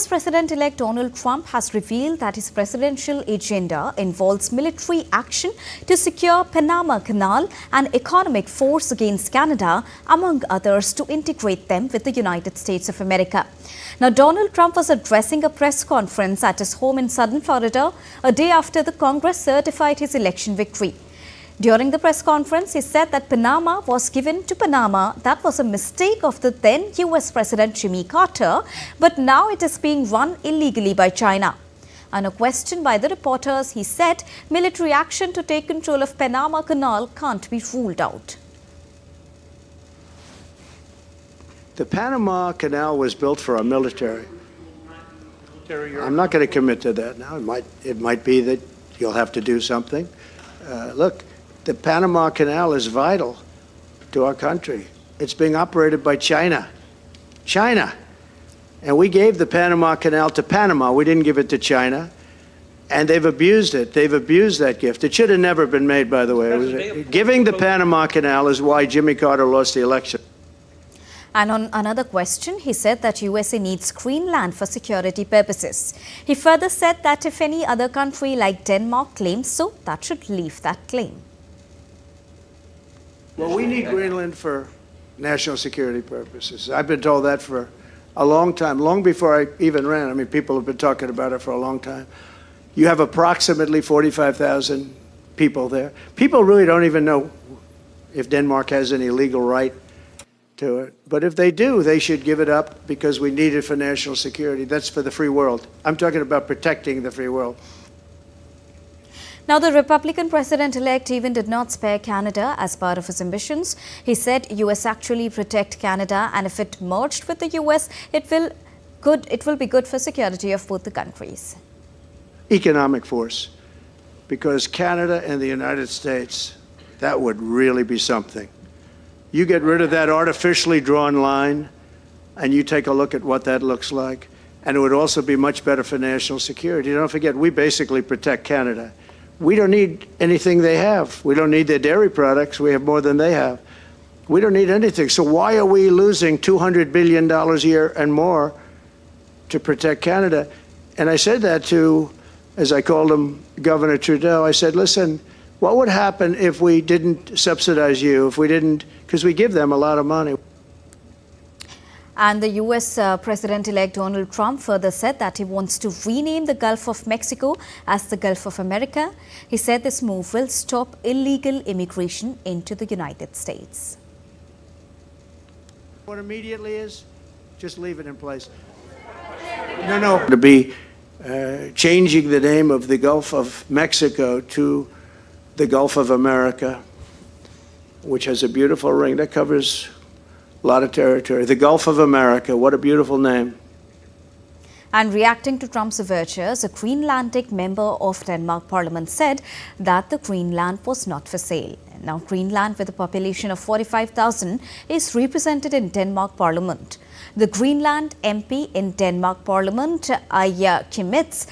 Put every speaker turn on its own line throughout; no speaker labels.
President-elect Donald Trump has revealed that his presidential agenda involves military action to secure Panama Canal and economic force against Canada, among others, to integrate them with the United States of America. Now, Donald Trump was addressing a press conference at his home in southern Florida a day after the Congress certified his election victory. During the press conference, he said that Panama was given to Panama. That was a mistake of the then U.S. President Jimmy Carter, but now it is being run illegally by China. On a question by the reporters, he said military action to take control of Panama Canal can't be ruled out.
The Panama Canal was built for our military. I'm not going to commit to that now. It might be that you'll have to do something. Look, the Panama Canal is vital to our country. It's being operated by China. China. And we gave the Panama Canal to Panama. We didn't give it to China. And they've abused it. They've abused that gift. It should have never been made, by the way. Giving the Panama Canal is why Jimmy Carter lost the election.
And on another question, he said that USA needs Greenland for security purposes. He further said that if any other country like Denmark claims so, that should leave that claim.
Well, we need Greenland for national security purposes. I've been told that for a long time, long before I even ran. I mean, people have been talking about it for a long time. You have approximately 45,000 people there. People really don't even know if Denmark has any legal right to it. But if they do, they should give it up because we need it for national security. That's for the free world. I'm talking about protecting the free world.
Now, the Republican president-elect even did not spare Canada as part of his ambitions. He said US actually protect Canada, and if it merged with the US, it will be good for security of both the countries.
Economic force, because Canada and the United States, that would really be something. You get rid of that artificially drawn line, and you take a look at what that looks like, and it would also be much better for national security. Don't forget, we basically protect Canada. We don't need anything they have. We don't need their dairy products. We have more than they have. We don't need anything. So why are we losing $200 billion a year and more to protect Canada? And I said that to, as I called him, Governor Trudeau. I said, listen, what would happen if we didn't subsidize you, if we didn't, because we give them a lot of money.
And the US President-elect Donald Trump further said that he wants to rename the Gulf of Mexico as the Gulf of America. He said this move will stop illegal immigration into the United States.
What immediately is, just leave it in place. No. To be changing the name of the Gulf of Mexico to the Gulf of America, which has a beautiful ring that covers a lot of territory. The Gulf of America, what a beautiful name.
And reacting to Trump's overtures, a Greenlandic member of Denmark Parliament said that the Greenland was not for sale. Now, Greenland, with a population of 45,000, is represented in Denmark Parliament. The Greenland MP in Denmark Parliament, Aya Kimitz,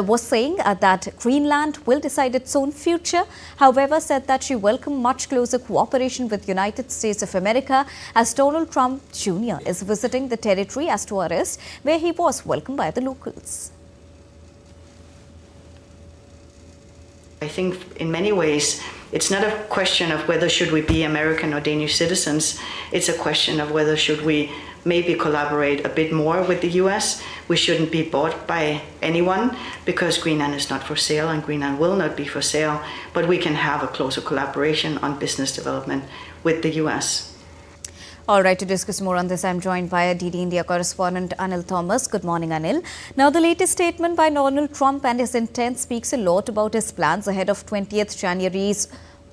was saying that Greenland will decide its own future. However, said that she welcomed much closer cooperation with the United States of America as Donald Trump Jr. is visiting the territory as tourist, where he was welcomed by the locals.
I think in many ways, it's not a question of whether should we be American or Danish citizens. It's a question of whether should we maybe collaborate a bit more with the US. We shouldn't be bought by anyone because Greenland is not for sale and Greenland will not be for sale, but we can have a closer collaboration on business development with the US.
All right, to discuss more on this, I'm joined by a DD India correspondent, Anil Thomas. Good morning, Anil. Now, the latest statement by Donald Trump and his intent speaks a lot about his plans ahead of 20th January's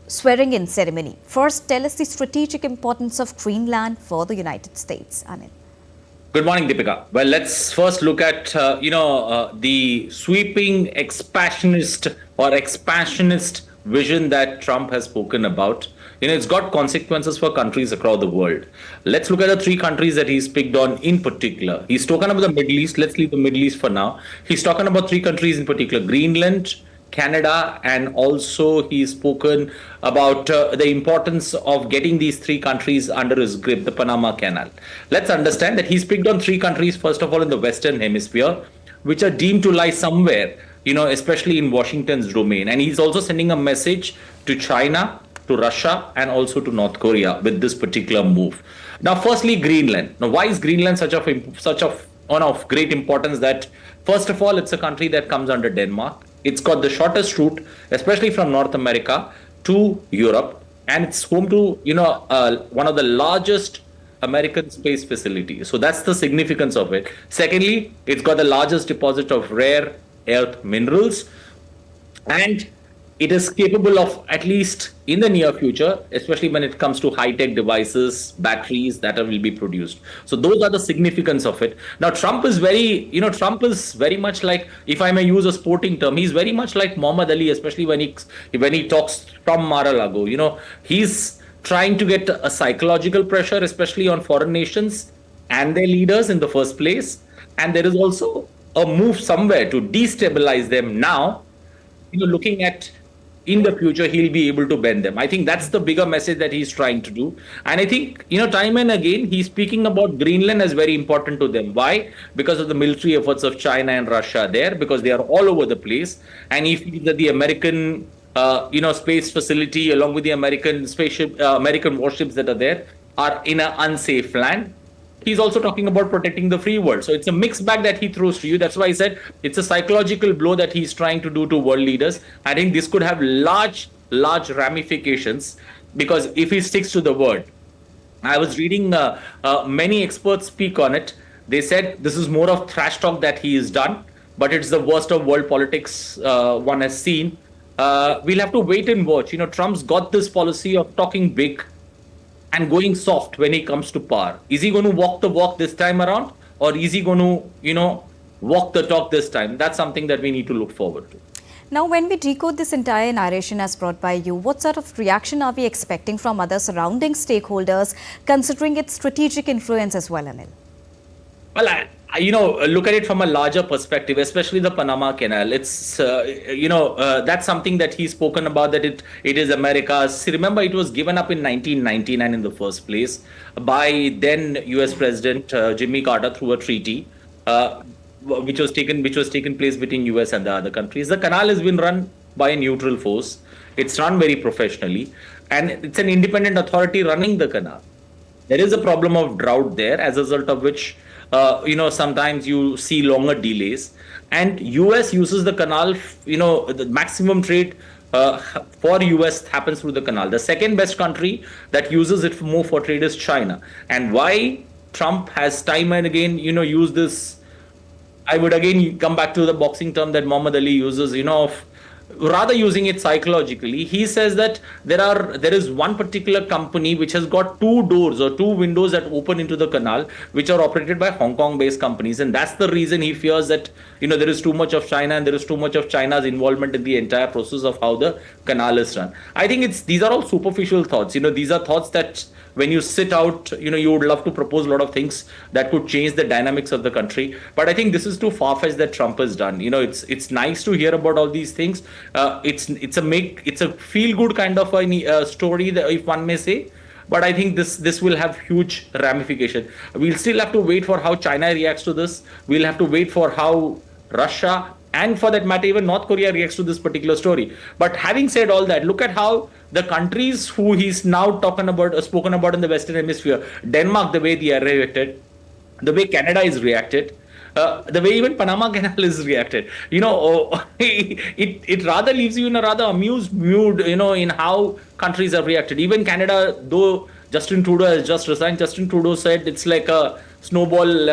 swearing-in ceremony. First, tell us the strategic importance of Greenland for the United States, Anil.
Good morning, Deepika. Well, let's first look at, the sweeping expansionist vision that Trump has spoken about. It's got consequences for countries across the world. Let's look at the three countries that he's picked on in particular. He's talking about the Middle East. Let's leave the Middle East for now. He's talking about three countries in particular: Greenland, Canada, and also he's spoken about the importance of getting these three countries under his grip, the Panama Canal. Let's understand that he's picked on three countries, first of all, in the Western Hemisphere, which are deemed to lie somewhere, especially in Washington's domain. And he's also sending a message to China, to Russia, and also to North Korea with this particular move. Now, firstly, Greenland. Now, why is Greenland such a one of great importance? That first of all, it's a country that comes under Denmark. It's got the shortest route, especially from North America to Europe, and it's home to one of the largest American space facilities. So that's the significance of it. Secondly, it's got the largest deposit of rare earth minerals, and it is capable of, at least in the near future, especially when it comes to high-tech devices, batteries that will be produced. So those are the significance of it. Now, Trump is very much like, if I may use a sporting term, he's very much like Muhammad Ali, especially when he talks from Mar-a-Lago. He's trying to get a psychological pressure, especially on foreign nations and their leaders in the first place. And there is also a move somewhere to destabilize them now, looking at in the future, he'll be able to bend them. I think that's the bigger message that he's trying to do. And I think, time and again, he's speaking about Greenland as very important to them. Why? Because of the military efforts of China and Russia there, because they are all over the place. And he feels that the American, space facility, along with the American spaceship, American warships that are there, are in an unsafe land. He's also talking about protecting the free world. So it's a mixed bag that he throws to you. That's why I said it's a psychological blow that he's trying to do to world leaders. I think this could have large ramifications, because if he sticks to the word. I was reading many experts speak on it. They said this is more of trash talk that he has done, but it's the worst of world politics one has seen. We'll have to wait and watch. Trump's got this policy of talking big and going soft when he comes to power. Is he going to walk the walk this time around, or is he going to, walk the talk this time? That's something that we need to look forward to.
Now, when we decode this entire narration as brought by you, what sort of reaction are we expecting from other surrounding stakeholders, considering its strategic influence as well, Anil?
Well, look at it from a larger perspective, especially the Panama Canal. It's, that's something that he's spoken about, that it is America's. See, remember, it was given up in 1999 in the first place by then US President Jimmy Carter through a treaty, which was taken place between US and the other countries. The canal has been run by a neutral force. It's run very professionally, and it's an independent authority running the canal. There is a problem of drought there, as a result of which sometimes you see longer delays, and US uses the canal, the maximum trade for US happens through the canal. The second best country that uses it more for trade is China. And why Trump has time and again, used this, I would again come back to the boxing term that Muhammad Ali uses, of rather using it psychologically. He says that there is one particular company which has got two doors or two windows that open into the canal, which are operated by Hong Kong based companies, and that's the reason he fears that there is too much of China, and there is too much of China's involvement in the entire process of how the canal is run. I think these are all superficial thoughts. These are thoughts that when you sit out, you would love to propose a lot of things that could change the dynamics of the country. But I think this is too far-fetched that Trump has done. It's nice to hear about all these things. It's a feel-good kind of a story, if one may say. But I think this will have huge ramification. We'll still have to wait for how China reacts to this. We'll have to wait for how Russia, and for that matter, even North Korea, reacts to this particular story. But having said all that, look at how the countries who he's now spoken about in the Western Hemisphere, Denmark, the way they are reacted, the way Canada is reacted, the way even Panama Canal is reacted, it rather leaves you in a rather amused mood, in how countries have reacted. Even Canada, though Justin Trudeau has just resigned, Justin Trudeau said it's like a snowball,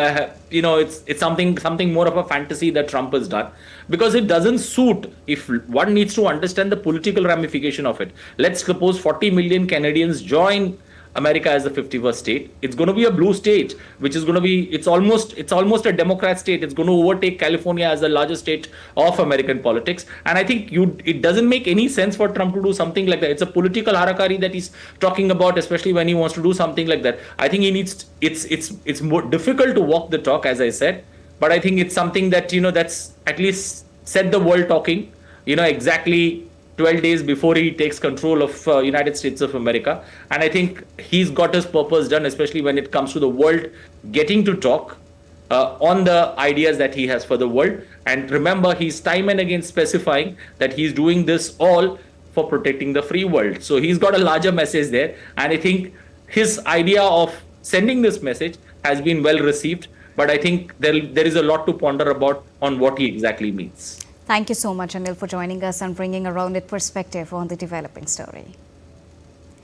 it's something more of a fantasy that Trump has done, because it doesn't suit. If one needs to understand the political ramification of it, let's suppose 40 million Canadians join America as the 51st state. It's going to be a blue state, which is going to be, it's almost a Democrat state. It's going to overtake California as the largest state of American politics. And I think it doesn't make any sense for Trump to do something like that. It's a political harakari that he's talking about, especially when he wants to do something like that. I think it's more difficult to walk the talk, as I said, but I think it's something that, that's at least set the world talking. exactly 12 days before he takes control of United States of America. And I think he's got his purpose done, especially when it comes to the world getting to talk on the ideas that he has for the world. And remember, he's time and again specifying that he's doing this all for protecting the free world. So he's got a larger message there. And I think his idea of sending this message has been well received. But I think there is a lot to ponder about on what he exactly means.
Thank you so much, Anil, for joining us and bringing a rounded perspective on the developing story.